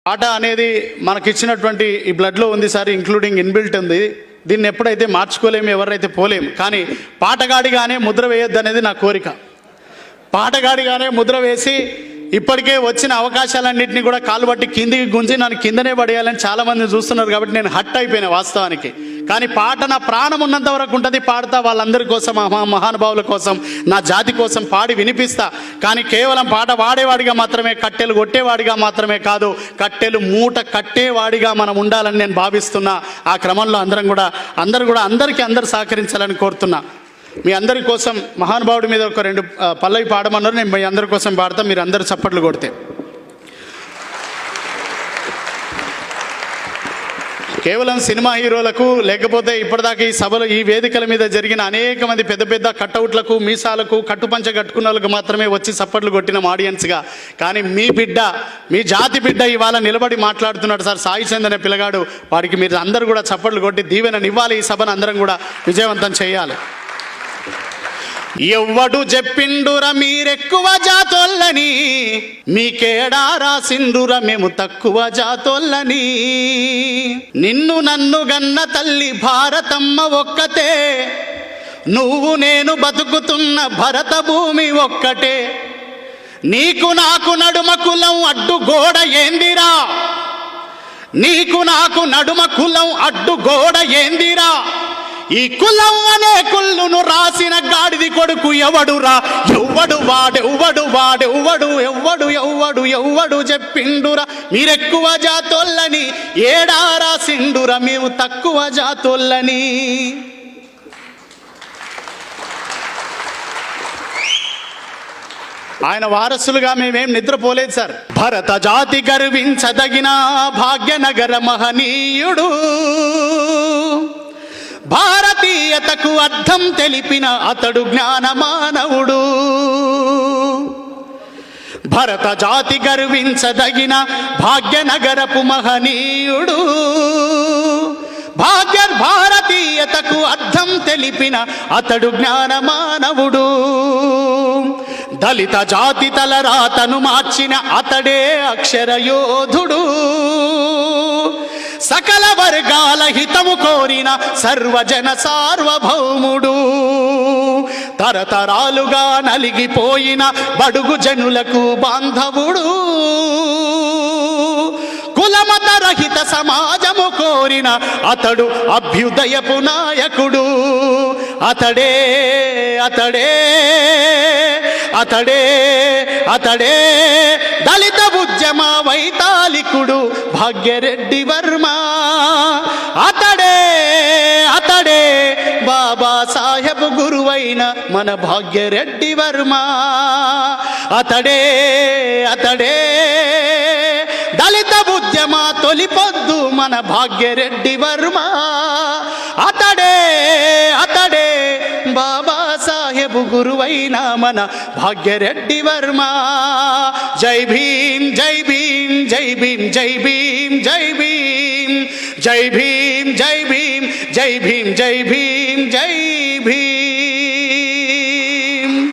పాట అనేది మనకిచ్చినటువంటి ఈ బ్లడ్లో ఉంది సార్, ఇంక్లూడింగ్ ఇన్బిల్ట్ ఉంది. దీన్ని ఎప్పుడైతే మార్చుకోలేము, ఎవరైతే పోలేము. కానీ పాటగాడిగానే ముద్ర వేయొద్దు అనేది నా కోరిక. పాటగాడిగానే ముద్ర వేసి ఇప్పటికే వచ్చిన అవకాశాలన్నింటినీ కూడా కాలు బట్టి కిందికి గుంజి నన్ను కిందనే పడేయాలని చాలామంది చూస్తున్నారు. కాబట్టి నేను హట్ అయిపోయినా వాస్తవానికి. కానీ పాట నా ప్రాణం ఉన్నంత వరకు ఉంటుంది. పాడతా, వాళ్ళందరి కోసం, మహానుభావుల కోసం, నా జాతి కోసం పాడి వినిపిస్తా. కానీ కేవలం పాట పాడేవాడిగా మాత్రమే, కట్టెలు కొట్టేవాడిగా మాత్రమే కాదు, కట్టెలు మూట కట్టేవాడిగా మనం ఉండాలని నేను భావిస్తున్నా. ఆ క్రమంలో అందరూ కూడా అందరూ సహకరించాలని కోరుతున్నా. మీ అందరి కోసం మహానుభావుడి మీద ఒక 2 పల్లవి పాడమన్నారు. నేను మీ అందరి కోసం పాడతా, మీరు అందరూ చప్పట్లు కొడితే. కేవలం సినిమా హీరోలకు, లేకపోతే ఇప్పటిదాకా ఈ సభలు, ఈ వేదికల మీద జరిగిన అనేక మంది పెద్ద పెద్ద కట్అవుట్లకు, మీసాలకు, కట్టుపంచ కట్టుకున్న వాళ్ళకు మాత్రమే వచ్చి చప్పట్లు కొట్టిన ఆడియన్స్గా. కానీ మీ బిడ్డ, మీ జాతి బిడ్డ ఇవాళ నిలబడి మాట్లాడుతున్నాడు సార్. సాయి చంద్ అనే పిల్లగాడు. వాడికి మీరు అందరూ కూడా చప్పట్లు కొట్టి దీవెననివ్వాలి. ఈ సభను అందరం కూడా విజయవంతం చేయాలి. ఎవ్వడు చెప్పిండుర మీరెక్కువ జాతోళ్ళని, మీకేడా రాసిండుర మేము తక్కువ జాతోళ్ళని. నిన్ను నన్ను గన్న తల్లి భారతమ్మ ఒక్కతే, నువ్వు నేను బతుకుతున్న భరత భూమి ఒక్కటే. నీకు నాకు నడుమ కులం అడ్డు గోడ ఏందిరా, నీకు నాకు నడుమ కులం అడ్డు గోడ ఏందిరా. ఈ కులం అనే కుళ్ళును రాసిన గాడిది కొడుకు ఎవడురా, ఎవ్వడు చెప్పిండురా మీరెక్కువ జాతోళ్ళని, ఏడా రాసిండురా మేము తక్కువ జాతోళ్ళని. ఆయన వారసులుగా మేమేం నిద్రపోలేదు సార్. భరత జాతి గర్వించదగిన భాగ్యనగర మహనీయుడు, భారతీయతకు అర్థం తెలిపిన అతడు జ్ఞానమానవుడు. భరత జాతి గర్వించదగిన భాగ్యనగరపు మహనీయుడు, భారతీయతకు అర్థం తెలిపిన అతడు జ్ఞానమానవుడు. దళిత జాతి తలరాతను మార్చిన అతడే అక్షరయోధుడు. సకల వర్గాల హితము కోరిన సర్వజన సార్వభౌముడు. తరతరాలుగా నలిగిపోయిన బడుగు జనులకు బాంధవుడు. కులమత రహిత సమాజము కోరిన అతడు అభ్యుదయపు నాయకుడు. అతడే అతడే అతడే అతడే దళిత ఉద్యమ వైతాళికుడు భాగ్యరెడ్డి వర్మ. అతడే అతడే బాబా సాహెబ్ గురువైన మన భాగ్యరెడ్డి వర్మ. అతడే అతడే దళిత ఉద్యమ తొలిపొద్దు మన భాగ్యరెడ్డి వర్మ. అతడే అతడే బాబా సాహెబ్ గురువైన మన భాగ్యరెడ్డి వర్మ. జై భీం జై భీం జై భీం జై భీం జై భీం జై భీం జై భీం జై భీం జై భీం జై